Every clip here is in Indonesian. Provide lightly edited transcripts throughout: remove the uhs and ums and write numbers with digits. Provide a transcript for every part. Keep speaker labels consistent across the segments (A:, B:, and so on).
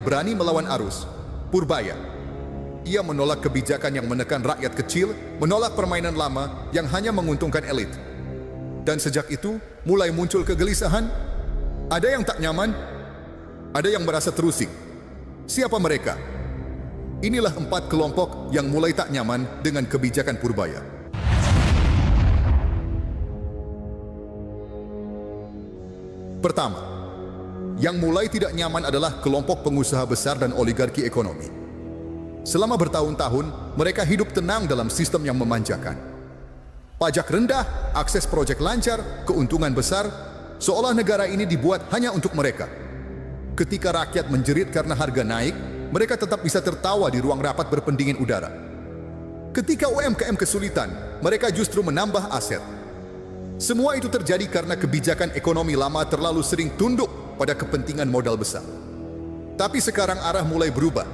A: berani melawan arus. Purbaya. Ia menolak kebijakan yang menekan rakyat kecil, menolak permainan lama yang hanya menguntungkan elit. Dan sejak itu, mulai muncul kegelisahan. Ada yang tak nyaman, ada yang merasa terusik. Siapa mereka? Inilah 4 kelompok yang mulai tak nyaman dengan kebijakan Purbaya. Pertama, yang mulai tidak nyaman adalah kelompok pengusaha besar dan oligarki ekonomi. Selama bertahun-tahun, mereka hidup tenang dalam sistem yang memanjakan. Pajak rendah, akses proyek lancar, keuntungan besar, seolah negara ini dibuat hanya untuk mereka. Ketika rakyat menjerit karena harga naik, mereka tetap bisa tertawa di ruang rapat berpendingin udara. Ketika UMKM kesulitan, mereka justru menambah aset. Semua itu terjadi karena kebijakan ekonomi lama terlalu sering tunduk pada kepentingan modal besar. Tapi sekarang arah mulai berubah.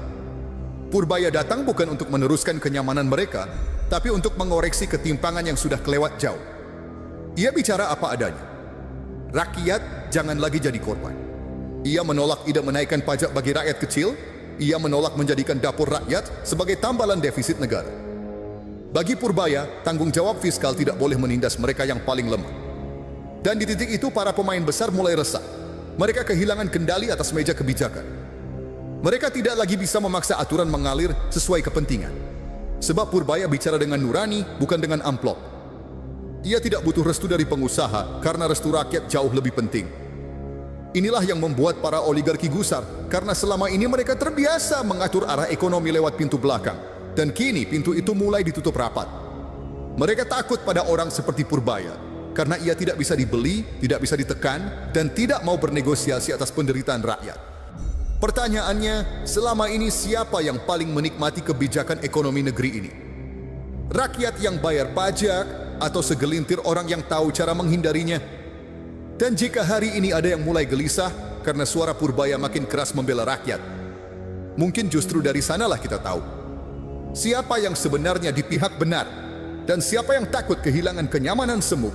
A: Purbaya datang bukan untuk meneruskan kenyamanan mereka, tapi untuk mengoreksi ketimpangan yang sudah kelewat jauh. Ia bicara apa adanya. Rakyat jangan lagi jadi korban. Ia menolak ide menaikkan pajak bagi rakyat kecil. Ia menolak menjadikan dapur rakyat sebagai tambalan defisit negara. Bagi Purbaya, tanggung jawab fiskal tidak boleh menindas mereka yang paling lemah. Dan di titik itu para pemain besar mulai resah. Mereka kehilangan kendali atas meja kebijakan. Mereka tidak lagi bisa memaksa aturan mengalir sesuai kepentingan. Sebab Purbaya bicara dengan nurani, bukan dengan amplop. Ia tidak butuh restu dari pengusaha karena restu rakyat jauh lebih penting. Inilah yang membuat para oligarki gusar, karena selama ini mereka terbiasa mengatur arah ekonomi lewat pintu belakang. Dan kini pintu itu mulai ditutup rapat. Mereka takut pada orang seperti Purbaya, karena ia tidak bisa dibeli, tidak bisa ditekan, dan tidak mau bernegosiasi atas penderitaan rakyat. Pertanyaannya, selama ini siapa yang paling menikmati kebijakan ekonomi negeri ini? Rakyat yang bayar pajak, atau segelintir orang yang tahu cara menghindarinya? Dan jika hari ini ada yang mulai gelisah karena suara Purbaya makin keras membela rakyat, mungkin justru dari sanalah kita tahu siapa yang sebenarnya di pihak benar dan siapa yang takut kehilangan kenyamanan semu.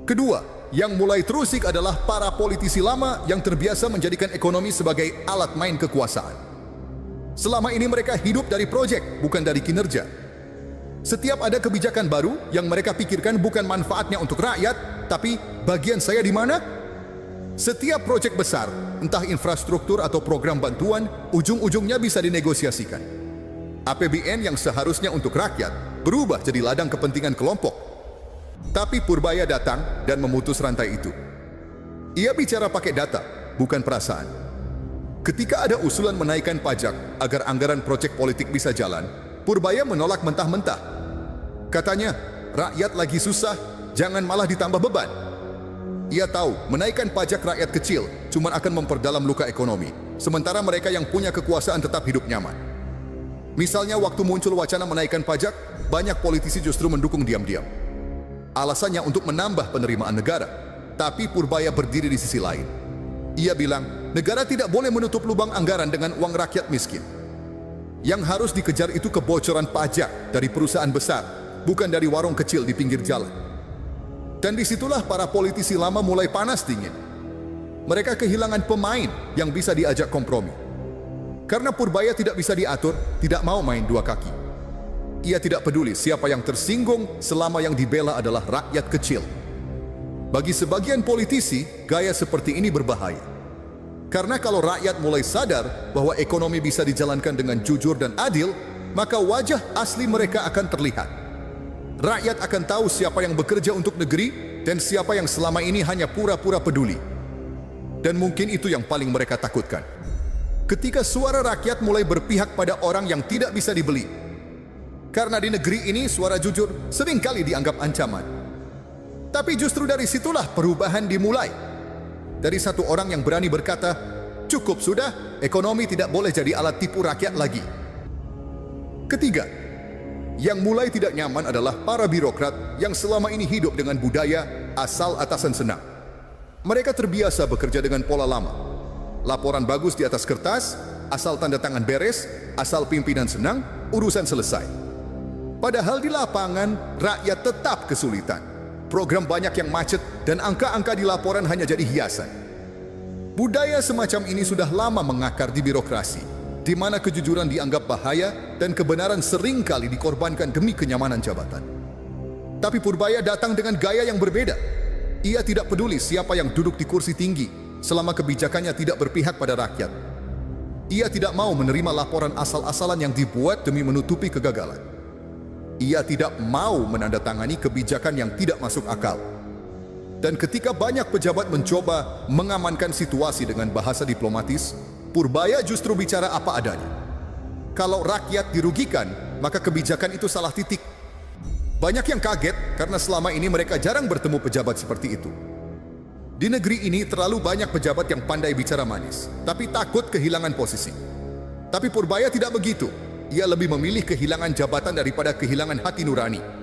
A: Kedua, yang mulai terusik adalah para politisi lama yang terbiasa menjadikan ekonomi sebagai alat main kekuasaan. Selama ini mereka hidup dari proyek, bukan dari kinerja. Setiap ada kebijakan baru, yang mereka pikirkan bukan manfaatnya untuk rakyat, tapi bagian saya di mana? Setiap proyek besar, entah infrastruktur atau program bantuan, ujung-ujungnya bisa dinegosiasikan. APBN yang seharusnya untuk rakyat berubah jadi ladang kepentingan kelompok. Tapi Purbaya datang dan memutus rantai itu. Ia bicara pakai data, bukan perasaan. Ketika ada usulan menaikkan pajak agar anggaran proyek politik bisa jalan, Purbaya menolak mentah-mentah. Katanya, rakyat lagi susah, jangan malah ditambah beban. Ia tahu menaikkan pajak rakyat kecil cuma akan memperdalam luka ekonomi, sementara mereka yang punya kekuasaan tetap hidup nyaman. Misalnya waktu muncul wacana menaikkan pajak, banyak politisi justru mendukung diam-diam. Alasannya untuk menambah penerimaan negara. Tapi Purbaya berdiri di sisi lain. Ia bilang, negara tidak boleh menutup lubang anggaran dengan uang rakyat miskin. Yang harus dikejar itu kebocoran pajak dari perusahaan besar, bukan dari warung kecil di pinggir jalan. Dan disitulah para politisi lama mulai panas dingin. Mereka kehilangan pemain yang bisa diajak kompromi. Karena Purbaya tidak bisa diatur, tidak mau main dua kaki. Ia tidak peduli siapa yang tersinggung selama yang dibela adalah rakyat kecil. Bagi sebagian politisi, gaya seperti ini berbahaya. Karena kalau rakyat mulai sadar bahwa ekonomi bisa dijalankan dengan jujur dan adil, maka wajah asli mereka akan terlihat. Rakyat akan tahu siapa yang bekerja untuk negeri dan siapa yang selama ini hanya pura-pura peduli. Dan mungkin itu yang paling mereka takutkan. Ketika suara rakyat mulai berpihak pada orang yang tidak bisa dibeli. Karena di negeri ini suara jujur seringkali dianggap ancaman. Tapi justru dari situlah perubahan dimulai. Dari satu orang yang berani berkata, cukup sudah, ekonomi tidak boleh jadi alat tipu rakyat lagi. Ketiga, yang mulai tidak nyaman adalah para birokrat yang selama ini hidup dengan budaya asal atasan senang. Mereka terbiasa bekerja dengan pola lama. Laporan bagus di atas kertas, asal tanda tangan beres, asal pimpinan senang, urusan selesai. Padahal di lapangan, rakyat tetap kesulitan. Program banyak yang macet dan angka-angka di laporan hanya jadi hiasan. Budaya semacam ini sudah lama mengakar di birokrasi, di mana kejujuran dianggap bahaya dan kebenaran seringkali dikorbankan demi kenyamanan jabatan. Tapi Purbaya datang dengan gaya yang berbeda. Ia tidak peduli siapa yang duduk di kursi tinggi selama kebijakannya tidak berpihak pada rakyat. Ia tidak mau menerima laporan asal-asalan yang dibuat demi menutupi kegagalan. Ia tidak mau menandatangani kebijakan yang tidak masuk akal. Dan ketika banyak pejabat mencoba mengamankan situasi dengan bahasa diplomatis, Purbaya justru bicara apa adanya. Kalau rakyat dirugikan, maka kebijakan itu salah titik. Banyak yang kaget karena selama ini mereka jarang bertemu pejabat seperti itu. Di negeri ini terlalu banyak pejabat yang pandai bicara manis, tapi takut kehilangan posisi. Tapi Purbaya tidak begitu. Ia lebih memilih kehilangan jabatan daripada kehilangan hati nurani.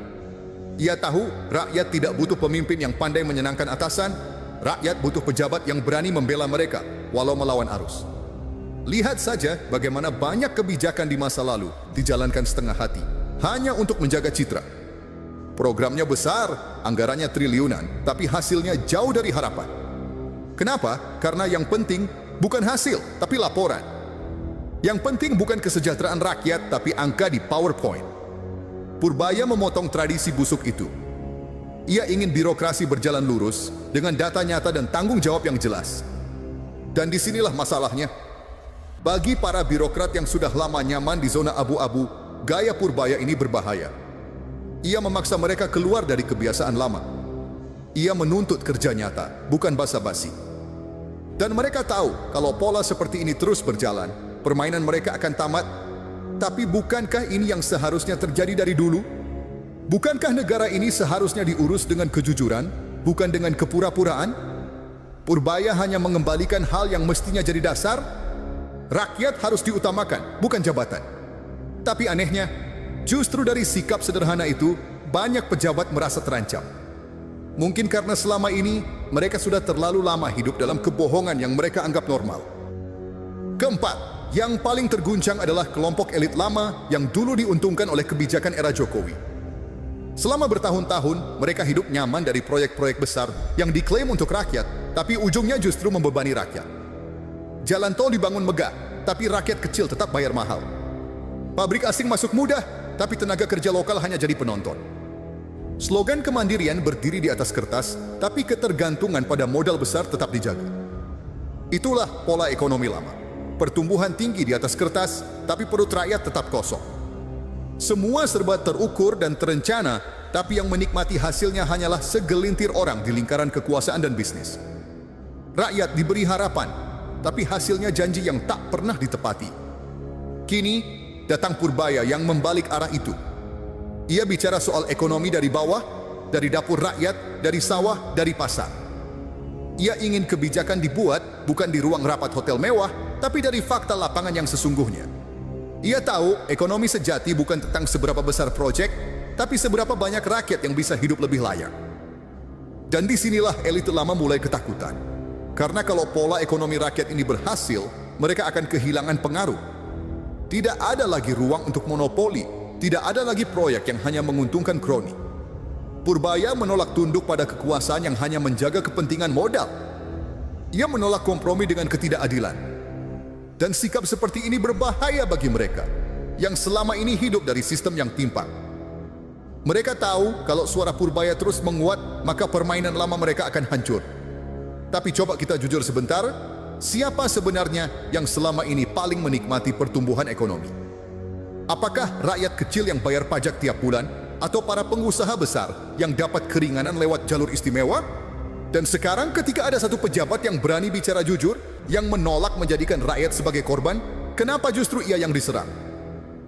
A: Ia tahu rakyat tidak butuh pemimpin yang pandai menyenangkan atasan. Rakyat butuh pejabat yang berani membela mereka walau melawan arus. Lihat saja bagaimana banyak kebijakan di masa lalu dijalankan setengah hati hanya untuk menjaga citra. Programnya besar, anggarannya triliunan, tapi hasilnya jauh dari harapan. Kenapa? Karena yang penting bukan hasil, tapi laporan. Yang penting bukan kesejahteraan rakyat, tapi angka di PowerPoint. Purbaya memotong tradisi busuk itu. Ia ingin birokrasi berjalan lurus dengan data nyata dan tanggung jawab yang jelas. Dan disinilah masalahnya. Bagi para birokrat yang sudah lama nyaman di zona abu-abu, gaya Purbaya ini berbahaya. Ia memaksa mereka keluar dari kebiasaan lama. Ia menuntut kerja nyata, bukan basa-basi. Dan mereka tahu kalau pola seperti ini terus berjalan, permainan mereka akan tamat. Tapi bukankah ini yang seharusnya terjadi dari dulu? Bukankah negara ini seharusnya diurus dengan kejujuran, bukan dengan kepura-puraan? Purbaya hanya mengembalikan hal yang mestinya jadi dasar. Rakyat harus diutamakan, bukan jabatan. Tapi anehnya, justru dari sikap sederhana itu, banyak pejabat merasa terancam. Mungkin karena selama ini, mereka sudah terlalu lama hidup dalam kebohongan yang mereka anggap normal. Keempat, yang paling terguncang adalah kelompok elit lama yang dulu diuntungkan oleh kebijakan era Jokowi. Selama bertahun-tahun, mereka hidup nyaman dari proyek-proyek besar yang diklaim untuk rakyat, tapi ujungnya justru membebani rakyat. Jalan tol dibangun megah, tapi rakyat kecil tetap bayar mahal. Pabrik asing masuk mudah, tapi tenaga kerja lokal hanya jadi penonton. Slogan kemandirian berdiri di atas kertas, tapi ketergantungan pada modal besar tetap dijaga. Itulah pola ekonomi lama. Pertumbuhan tinggi di atas kertas, tapi perut rakyat tetap kosong. Semua serba terukur dan terencana, tapi yang menikmati hasilnya hanyalah segelintir orang di lingkaran kekuasaan dan bisnis. Rakyat diberi harapan, tapi hasilnya janji yang tak pernah ditepati. Kini, datang Purbaya yang membalik arah itu. Ia bicara soal ekonomi dari bawah, dari dapur rakyat, dari sawah, dari pasar. Ia ingin kebijakan dibuat bukan di ruang rapat hotel mewah, tapi dari fakta lapangan yang sesungguhnya. Ia tahu ekonomi sejati bukan tentang seberapa besar proyek, tapi seberapa banyak rakyat yang bisa hidup lebih layak. Dan disinilah elit lama mulai ketakutan. Karena kalau pola ekonomi rakyat ini berhasil, mereka akan kehilangan pengaruh. Tidak ada lagi ruang untuk monopoli, tidak ada lagi proyek yang hanya menguntungkan kroni. Purbaya menolak tunduk pada kekuasaan yang hanya menjaga kepentingan modal. Ia menolak kompromi dengan ketidakadilan. Dan sikap seperti ini berbahaya bagi mereka yang selama ini hidup dari sistem yang timpang. Mereka tahu kalau suara Purbaya terus menguat, maka permainan lama mereka akan hancur. Tapi coba kita jujur sebentar, siapa sebenarnya yang selama ini paling menikmati pertumbuhan ekonomi? Apakah rakyat kecil yang bayar pajak tiap bulan, atau para pengusaha besar yang dapat keringanan lewat jalur istimewa? Dan sekarang ketika ada satu pejabat yang berani bicara jujur, yang menolak menjadikan rakyat sebagai korban, kenapa justru ia yang diserang?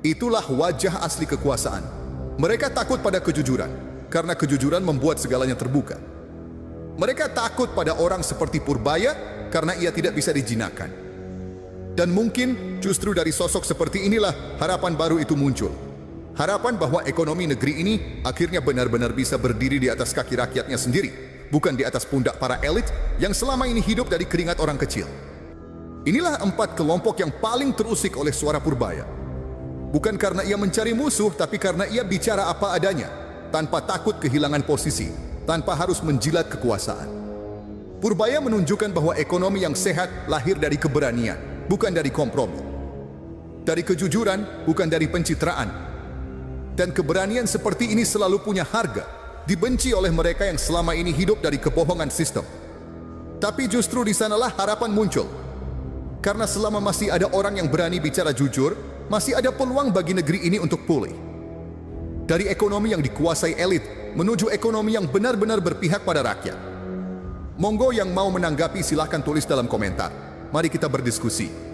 A: Itulah wajah asli kekuasaan. Mereka takut pada kejujuran, karena kejujuran membuat segalanya terbuka. Mereka takut pada orang seperti Purbaya, karena ia tidak bisa dijinakkan. Dan mungkin justru dari sosok seperti inilah harapan baru itu muncul. Harapan bahwa ekonomi negeri ini akhirnya benar-benar bisa berdiri di atas kaki rakyatnya sendiri, bukan di atas pundak para elit yang selama ini hidup dari keringat orang kecil. Inilah 4 kelompok yang paling terusik oleh suara Purbaya. Bukan karena ia mencari musuh, tapi karena ia bicara apa adanya, tanpa takut kehilangan posisi, tanpa harus menjilat kekuasaan. Purbaya menunjukkan bahwa ekonomi yang sehat lahir dari keberanian, bukan dari kompromi. Dari kejujuran, bukan dari pencitraan. Dan keberanian seperti ini selalu punya harga, dibenci oleh mereka yang selama ini hidup dari kebohongan sistem. Tapi justru di sanalah harapan muncul. Karena selama masih ada orang yang berani bicara jujur, masih ada peluang bagi negeri ini untuk pulih. Dari ekonomi yang dikuasai elit, menuju ekonomi yang benar-benar berpihak pada rakyat. Monggo yang mau menanggapi silahkan tulis dalam komentar. Mari kita berdiskusi.